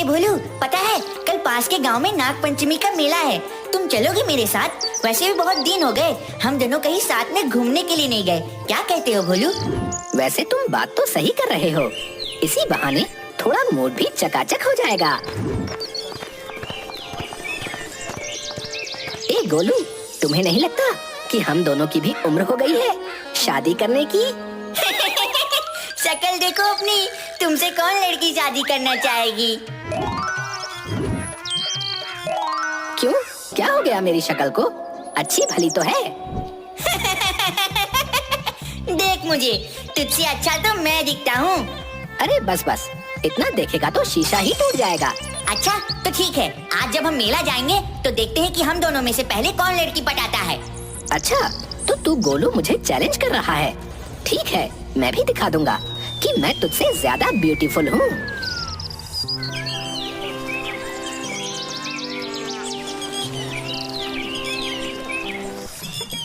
भोलू, पता है कल पास के गांव में नाग पंचमी का मेला है, तुम चलोगे मेरे साथ? वैसे भी बहुत दिन हो गए हम दोनों कहीं साथ में घूमने के लिए नहीं गए, क्या कहते हो भोलू? वैसे तुम बात तो सही कर रहे हो, इसी बहाने थोड़ा मूड भी चकाचक हो जाएगा। ए गोलू, तुम्हें नहीं लगता कि हम दोनों की भी उम्र हो गई है शादी करने की? शक्ल देखो अपनी, तुमसे कौन लड़की शादी करना चाहेगी? क्यों, क्या हो गया मेरी शक्ल को? अच्छी भली तो है। देख मुझे, तुझसे अच्छा तो मैं दिखता हूँ। अरे बस बस, इतना देखेगा तो शीशा ही टूट जाएगा। अच्छा तो ठीक है, आज जब हम मेला जाएंगे तो देखते हैं कि हम दोनों में से पहले कौन लड़की पटाता है। अच्छा, तो तू गोलू मुझे चैलेंज कर रहा है? ठीक है, मैं भी दिखा दूंगा कि मैं तुझसे ज्यादा ब्यूटीफुल हूँ।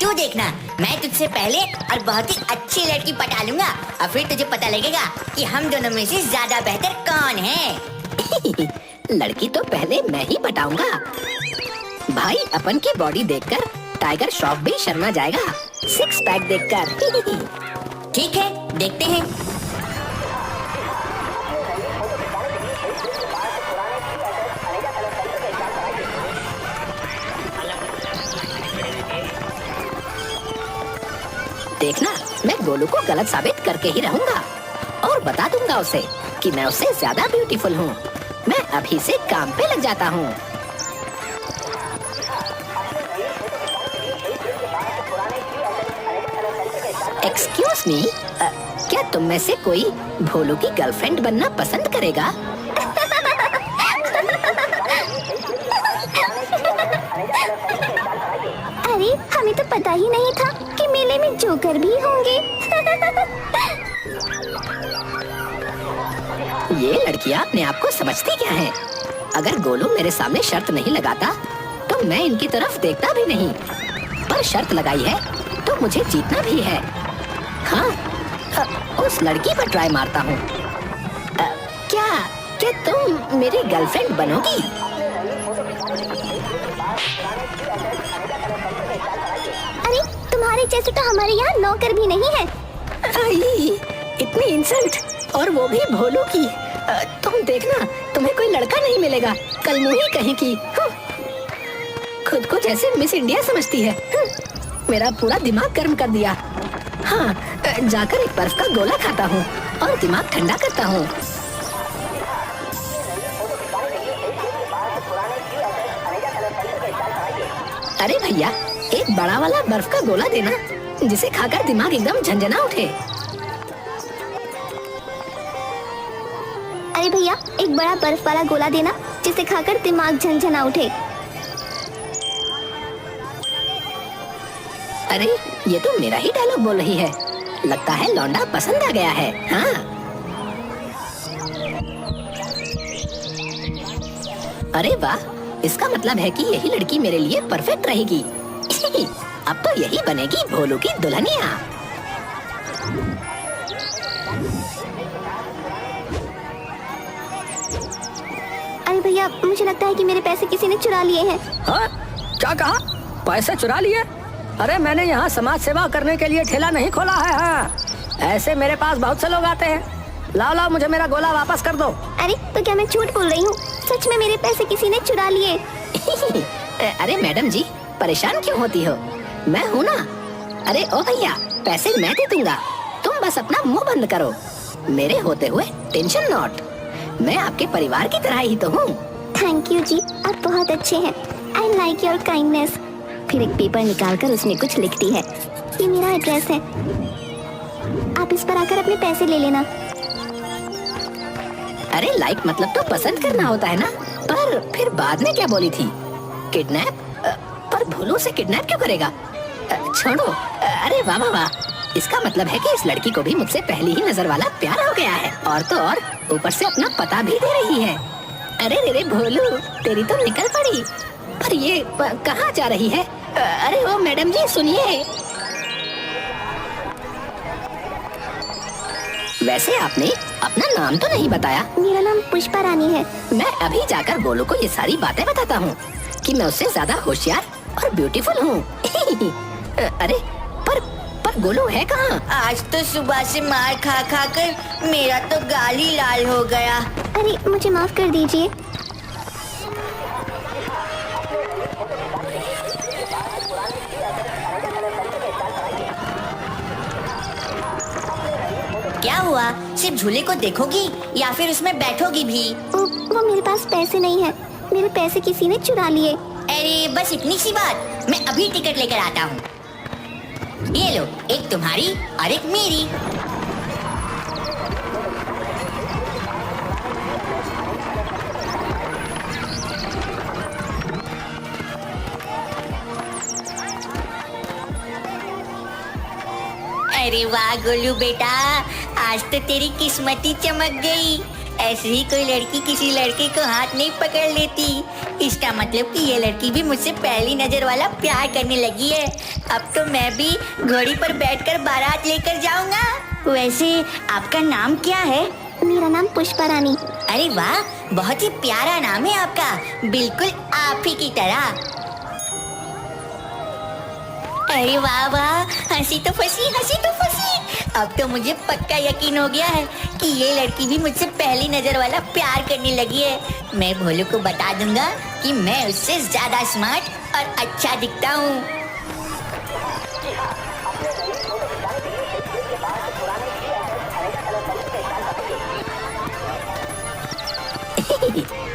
तू देखना, मैं तुझसे पहले और बहुत ही अच्छी लड़की पटा लूंगा और फिर तुझे पता लगेगा कि हम दोनों में से ज्यादा बेहतर कौन है। लड़की तो पहले मैं ही पटाऊंगा। भाई अपन की बॉडी देखकर टाइगर श्रॉफ भी शर्मा जाएगा, सिक्स पैक देखकर। ठीक है, देखते हैं। देखना, मैं गोलू को गलत साबित करके ही रहूंगा और बता दूंगा उसे कि मैं उससे ज्यादा ब्यूटीफुल हूँ। मैं अभी से काम पे लग जाता हूँ। एक्सक्यूज मी, क्या तुम में से कोई भोलू की गर्लफ्रेंड बनना पसंद करेगा? अरे, हमें तो पता ही नहीं था कि मेले में जोकर भी होंगे। ये लड़कियां अपने आप को समझती क्या है? अगर गोलू मेरे सामने शर्त नहीं लगाता तो मैं इनकी तरफ देखता भी नहीं, पर शर्त लगाई है तो मुझे जीतना भी है। हाँ, उस लड़की पर ट्राई मारता हूँ। क्या तुम मेरी गर्लफ्रेंड बनोगी? अरे, तुम्हारे जैसे तो हमारे यहाँ नौकर भी नहीं है। इतनी इंसल्ट, और वो भी भोलू की। तुम देखना, तुम्हें कोई लड़का नहीं मिलेगा, कल मुँह ही कहेगी। खुद को जैसे मिस इंडिया समझती है। मेरा पूरा दिमाग गर्म कर दिया। हाँ, जाकर एक बर्फ का गोला खाता हूँ और दिमाग ठंडा करता हूँ। अरे भैया, एक बड़ा वाला बर्फ का गोला देना, जिसे खाकर दिमाग एकदम झंझना उठे। अरे भैया, एक बड़ा बर्फ वाला गोला देना जिसे खाकर दिमाग झंझना उठे। अरे, ये तो मेरा ही डायलॉग बोल रही है। लगता है लौंडा पसंद आ गया है। हाँ, अरे वाह, इसका मतलब है कि यही लड़की मेरे लिए परफेक्ट रहेगी। अब तो यही बनेगी भोलू की दुल्हनिया। अरे भैया, मुझे लगता है कि मेरे पैसे किसी ने चुरा लिए हैं। हाँ? क्या कहा? पैसे चुरा लिए? अरे मैंने यहाँ समाज सेवा करने के लिए ठेला नहीं खोला है। हाँ, ऐसे मेरे पास बहुत से लोग आते हैं। लाओ लाओ, मुझे मेरा गोला वापस कर दो। अरे, तो क्या मैं झूठ बोल रही हूँ? सच में मेरे पैसे किसी ने चुरा लिए। अरे मैडम जी, परेशान क्यों होती हो? मैं हूँ ना। अरे ओ भैया, पैसे मैं दे दूंगा, तुम बस अपना मुंह बंद करो। मेरे होते हुए टेंशन नॉट, मैं आपके परिवार की तरह ही तो हूँ। थैंक यू जी, आप बहुत अच्छे हैं। I like your kindness. फिर एक पेपर निकालकर उसमें कुछ लिखती है। ये मेरा एड्रेस है, आप इस पर आकर अपने पैसे ले लेना। अरे लाइक मतलब तो पसंद करना होता है ना। पर फिर बाद में क्या बोली थी? किडनैप? पर भोलू से किडनैप क्यों करेगा? छोड़ो। अरे वाह वाह वाह, इसका मतलब है कि इस लड़की को भी मुझसे पहली ही नजर वाला प्यार हो गया है, और तो और ऊपर से अपना पता भी दे रही है। अरे रे भोलू, तेरी तो निकल पड़ी। पर ये कहाँ जा रही है? अरे ओ मैडम जी सुनिए। वैसे आपने अपना नाम तो नहीं बताया। मेरा नाम पुष्पा रानी है। मैं अभी जाकर गोलू को ये सारी बातें बताता हूँ कि मैं उससे ज्यादा होशियार और ब्यूटीफुल हूँ। अरे पर गोलू है कहाँ? आज तो सुबह से मार खा खा कर मेरा तो गाल ही लाल हो गया। अरे मुझे माफ कर दीजिए। क्या हुआ? सिर्फ झूले को देखोगी या फिर उसमें बैठोगी भी? वो मेरे पास पैसे नहीं है। मेरे पैसे किसी ने चुरा लिए। अरे बस इतनी सी बात, मैं अभी टिकट लेकर आता हूँ। ये लो, एक तुम्हारी और एक मेरी। अरे वाह गोलू बेटा, आज तो तेरी किस्मत ही चमक गई। ऐसे ही कोई लड़की किसी लड़के को हाथ नहीं पकड़ लेती। इसका मतलब कि ये लड़की भी मुझसे पहली नजर वाला प्यार करने लगी है। अब तो मैं भी घोड़ी पर बैठकर बारात लेकर जाऊंगा। वैसे आपका नाम क्या है? मेरा नाम पुष्पा रानी। अरे वाह, बहुत ही प्यारा नाम है आपका, बिल्कुल आप ही की तरह। अरे वाह वाह, हंसी तो फंसी, हंसी तो फंसी। अब तो मुझे पक्का यकीन हो गया है कि ये लड़की भी मुझसे पहली नजर वाला प्यार करने लगी है। मैं भोलू को बता दूंगा कि मैं उससे ज्यादा स्मार्ट और अच्छा दिखता हूँ।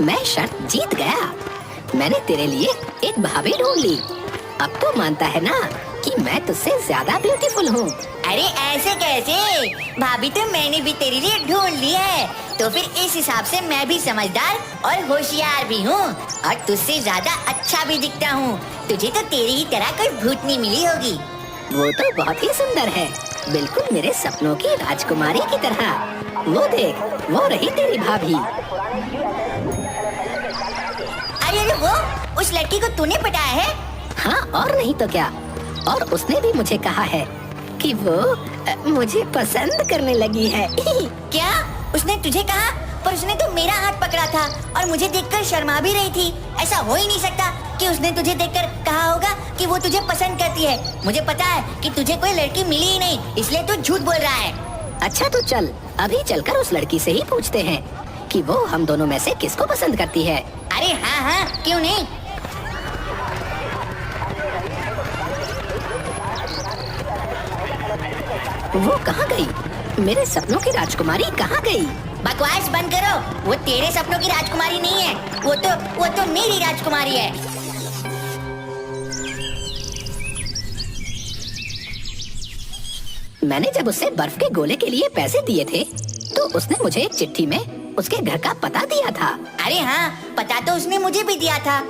मैं शर्त जीत गया। मैंने तेरे लिए एक भाभी ढूंढ ली। अब तो मानता है ना कि मैं तुझसे ज्यादा ब्यूटीफुल हूँ। अरे ऐसे कैसे? भाभी तो मैंने भी तेरे लिए ढूंढ ली है। तो फिर इस हिसाब से मैं भी समझदार और होशियार भी हूँ और तुझसे ज्यादा अच्छा भी दिखता हूँ। तुझे तो तेरी ही तरह कोई भूतनी मिली होगी। वो तो बहुत ही सुंदर है, बिल्कुल मेरे सपनों की राजकुमारी की तरह। वो देख, वो रही तेरी भाभी। अरे वो उस लड़की को तूने पटाया है? हाँ और नहीं तो क्या। और उसने भी मुझे कहा है कि वो मुझे पसंद करने लगी है। क्या? उसने तुझे कहा? पर उसने तो मेरा हाथ पकड़ा था और मुझे देखकर शर्मा भी रही थी। ऐसा हो ही नहीं सकता कि उसने तुझे देखकर कहा होगा कि वो तुझे पसंद करती है। मुझे पता है कि तुझे कोई लड़की मिली ही नहीं, इसलिए तू झूठ बोल रहा है। अच्छा तो चल, अभी चलकर उस लड़की से ही पूछते हैं कि वो हम दोनों में से किसको पसंद करती है। अरे हाँ हाँ, क्यों नहीं। वो कहाँ गई? मेरे सपनों की राजकुमारी कहाँ गई? बकवास बंद करो। वो तेरे सपनों की राजकुमारी नहीं है, वो तो मेरी राजकुमारी है। मैंने जब उससे बर्फ के गोले के लिए पैसे दिए थे तो उसने मुझे एक चिट्ठी में उसके घर का पता दिया था। अरे हाँ, पता तो उसने मुझे भी दिया था।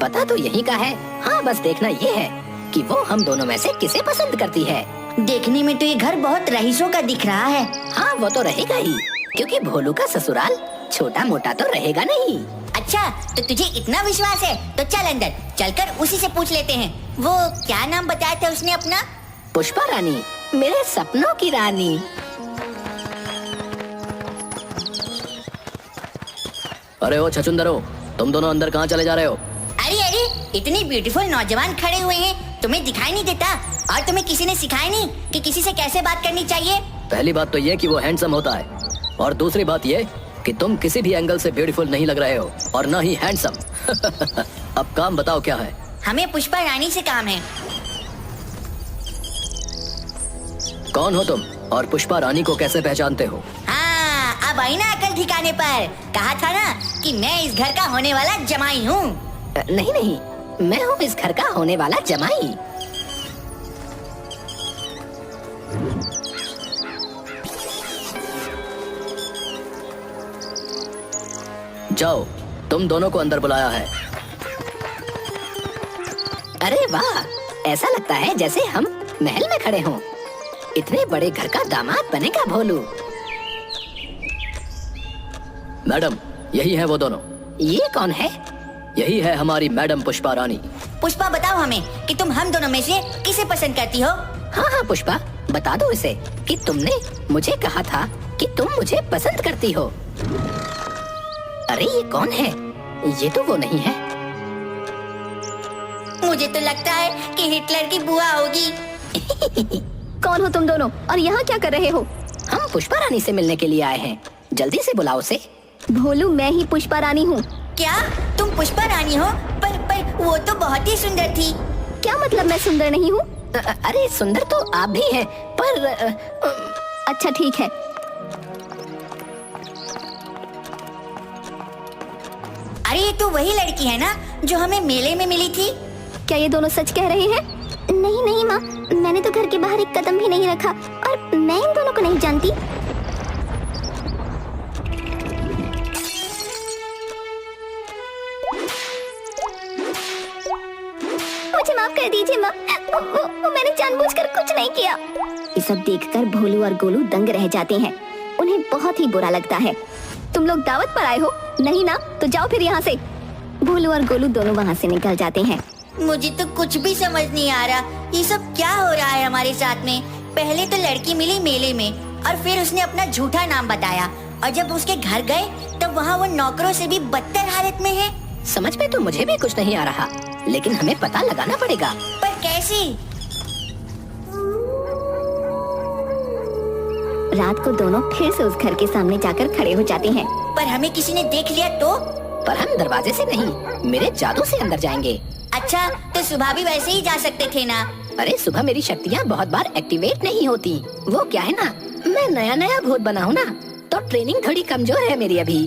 पता तो यही का है। हाँ बस देखना ये है कि वो हम दोनों में से किसे पसंद करती है। देखने में तो ये घर बहुत रईसों का दिख रहा है। हाँ वो तो रहेगा ही, क्योंकि भोलू का ससुराल छोटा मोटा तो रहेगा नहीं। अच्छा, तो तुझे इतना विश्वास है तो चल अंदर, चलकर उसी से पूछ लेते हैं। वो क्या नाम बताया था उसने अपना? पुष्पा रानी, मेरे सपनों की रानी। अरे ओ छछुंदरो, तुम दोनों अंदर कहाँ चले जा रहे हो? अरे अरे, इतनी ब्यूटीफुल नौजवान खड़े हुए हैं, तुम्हें दिखाई नहीं देता? और तुम्हें किसी ने सिखाया नहीं कि किसी से कैसे बात करनी चाहिए? पहली बात तो ये कि वो हैंडसम होता है, और दूसरी बात ये कि तुम किसी भी एंगल से ब्यूटीफुल नहीं लग रहे हो, और ना ही हैंडसम। अब काम बताओ क्या है? हमें पुष्पा रानी से काम है। कौन हो तुम और पुष्पा रानी को कैसे पहचानते हो? हाँ, अब आई ना अकल ठिकाने पर। कहा था ना कि मैं इस घर का होने वाला जमाई हूँ। नहीं नहीं, मैं हूँ इस घर का होने वाला जमाई। जाओ, तुम दोनों को अंदर बुलाया है। अरे वाह, ऐसा लगता है जैसे हम महल में खड़े हों। इतने बड़े घर का दामाद बनेगा भोलू। मैडम, यही है वो दोनों। ये कौन है? यही है हमारी मैडम पुष्पा रानी। पुष्पा बताओ हमें कि तुम हम दोनों में से किसे पसंद करती हो। हाँ हाँ पुष्पा, बता दो इसे कि तुमने मुझे कहा था कि तुम मुझे पसंद करती हो। अरे ये कौन है? ये तो वो नहीं है। मुझे तो लगता है कि हिटलर की बुआ होगी। कौन हो तुम दोनों और यहाँ क्या कर रहे हो? हम पुष्पा रानी से मिलने के लिए आए हैं, जल्दी से बुलाओ उसे। भोलू, मैं ही पुष्पा रानी हूँ। क्या तुम पुष्पा रानी हो? पर वो तो बहुत ही सुंदर थी। क्या मतलब मैं सुंदर नहीं हूँ? अरे सुंदर तो आप भी हैं, पर अच्छा ठीक है। अरे ये तो वही लड़की है ना जो हमें मेले में मिली थी। क्या ये दोनों सच कह रहे हैं? नहीं नहीं माँ, मैंने तो घर के बाहर एक कदम भी नहीं रखा और मैं इन दोनों को नहीं जानती। मुझे माफ कर दीजिए माँ, वो मैंने जानबूझकर कुछ नहीं किया। ये सब देखकर भोलू और गोलू दंग रह जाते हैं। उन्हें बहुत ही बुरा लगता है। तुम लोग दावत पर आए हो? नहीं ना, तो जाओ फिर यहाँ से। भोलू और गोलू दोनों वहाँ से निकल जाते हैं। मुझे तो कुछ भी समझ नहीं आ रहा, ये सब क्या हो रहा है हमारे साथ में। पहले तो लड़की मिली मेले में और फिर उसने अपना झूठा नाम बताया, और जब उसके घर गए तब वहाँ वो नौकरों से भी बदतर हालत में है। समझ में तो मुझे भी कुछ नहीं आ रहा, लेकिन हमें पता लगाना पड़ेगा। पर कैसे? रात को दोनों फिर से उस घर के सामने जाकर खड़े हो जाते हैं। पर हमें किसी ने देख लिया तो? पर हम दरवाजे से नहीं, मेरे जादू से अंदर जाएंगे। अच्छा, तो सुबह भी वैसे ही जा सकते थे ना। अरे सुबह मेरी शक्तियाँ बहुत बार एक्टिवेट नहीं होती। वो क्या है ना, मैं नया नया भूत बना हूँ ना, तो ट्रेनिंग थोड़ी कमजोर है मेरी अभी।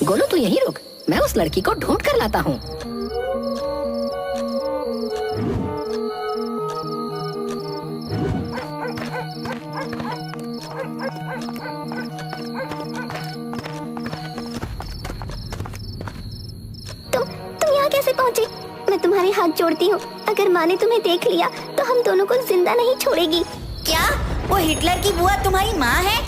गोलू तू यहीं रुक, मैं उस लड़की को ढूंढ कर लाता हूँ। तुम यहाँ कैसे पहुँचे? मैं तुम्हारे हाथ जोड़ती हूँ, अगर माँ ने तुम्हें देख लिया तो हम दोनों को जिंदा नहीं छोड़ेगी। क्या वो हिटलर की बुआ तुम्हारी माँ है?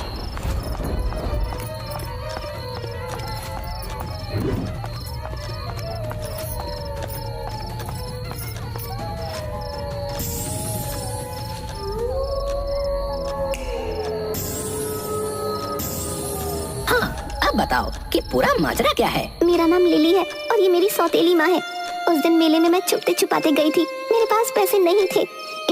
अब बताओ कि पूरा माजरा क्या है? मेरा नाम लिली है और ये मेरी सौतेली माँ है। उस दिन मेले में मैं छुपते छुपाते गई थी। मेरे पास पैसे नहीं थे,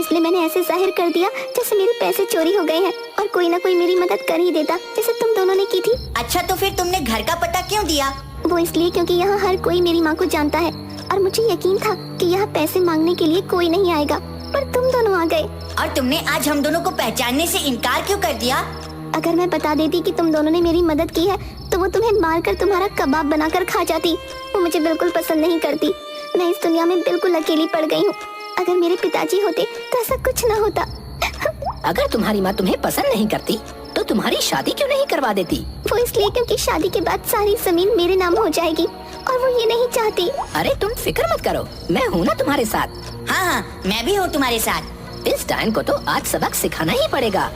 इसलिए मैंने ऐसे जाहिर कर दिया जैसे मेरे पैसे चोरी हो गए हैं और कोई ना कोई मेरी मदद कर ही देता, जैसे तुम दोनों ने की थी। अच्छा, तो फिर तुमने घर का पता क्यों दिया? वो इसलिए क्योंकि यहाँ हर कोई मेरी माँ को जानता है और मुझे यकीन था कि यहाँ पैसे मांगने के लिए कोई नहीं आएगा, पर तुम दोनों आ गए। और तुमने आज हम दोनों को पहचानने से इनकार क्यों कर दिया? अगर मैं बता देती कि तुम दोनों ने मेरी मदद की है तो वो तुम्हें मारकर तुम्हारा कबाब बनाकर खा जाती। वो मुझे बिल्कुल पसंद नहीं करती। मैं इस दुनिया में बिल्कुल अकेली पड़ गई हूँ। अगर मेरे पिताजी होते तो ऐसा कुछ न होता। अगर तुम्हारी माँ तुम्हें पसंद नहीं करती तो तुम्हारी शादी क्यों नहीं करवा देती? वो इसलिए क्योंकि शादी के बाद सारी जमीन मेरे नाम हो जाएगी और वो ये नहीं चाहती। अरे तुम फिक्र मत करो, मैं हूँ ना तुम्हारे साथ। हाँ हाँ, मैं भी हूँ तुम्हारे साथ। इस डायन को तो आज सबक सिखाना ही पड़ेगा।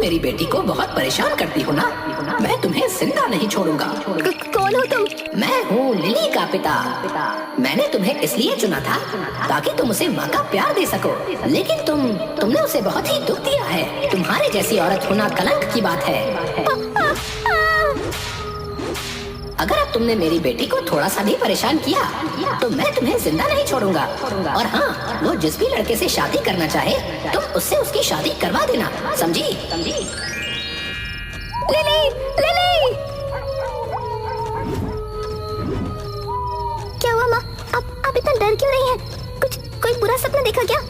मेरी बेटी को बहुत परेशान करती हो ना, मैं तुम्हें जिंदा नहीं छोड़ूंगा। कौन हो तुम? मैं हूँ लिली का पिता। मैंने तुम्हें इसलिए चुना था ताकि तुम उसे माँ का प्यार दे सको, लेकिन तुमने उसे बहुत ही दुख दिया है। तुम्हारे जैसी औरत होना कलंक की बात है। अगर अब तुमने मेरी बेटी को थोड़ा सा भी परेशान किया तो मैं तुम्हें जिंदा नहीं छोड़ूंगा। और हाँ, वो जिस भी लड़के से शादी करना चाहे तुम उससे उसकी शादी करवा देना, समझी? Lily, lily! क्या हुआ माँ? आप इतना डर क्यों रही हैं? कोई बुरा सपना देखा क्या?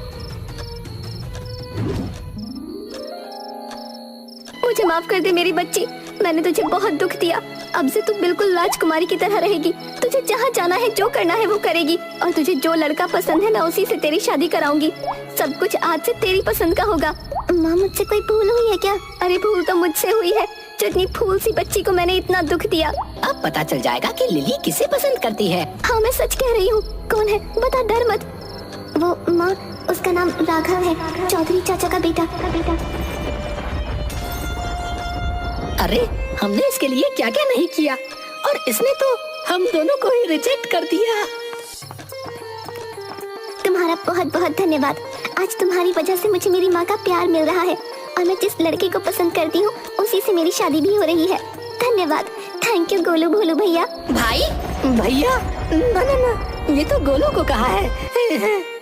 मुझे माफ कर दे मेरी बच्ची, मैंने तुझे बहुत दुख दिया। अब से तू बिल्कुल राजकुमारी की तरह रहेगी। तुझे जहाँ जाना है, जो करना है वो करेगी। और तुझे जो लड़का पसंद है मैं उसी से तेरी शादी कराऊंगी। सब कुछ आज से तेरी पसंद का होगा। माँ मुझसे कोई भूल हुई है क्या? अरे भूल तो मुझसे हुई है, जो इतनी फूल सी बच्ची को मैंने इतना दुख दिया। अब पता चल जाएगा कि लिली किसे पसंद करती है। हाँ मैं सच कह रही हूँ। कौन है बता, डर मत। वो माँ, उसका नाम राघव है, चौधरी चाचा का बेटा। अरे हमने इसके लिए क्या क्या नहीं किया और इसने तो हम दोनों को ही रिजेक्ट कर दिया। तुम्हारा बहुत बहुत धन्यवाद। आज तुम्हारी वजह से मुझे मेरी माँ का प्यार मिल रहा है और मैं जिस लड़के को पसंद करती हूँ उसी से मेरी शादी भी हो रही है। धन्यवाद। थैंक यू गोलू भोलू भैया। भाई भैया, ना ना ना, ये तो गोलू को कहा है।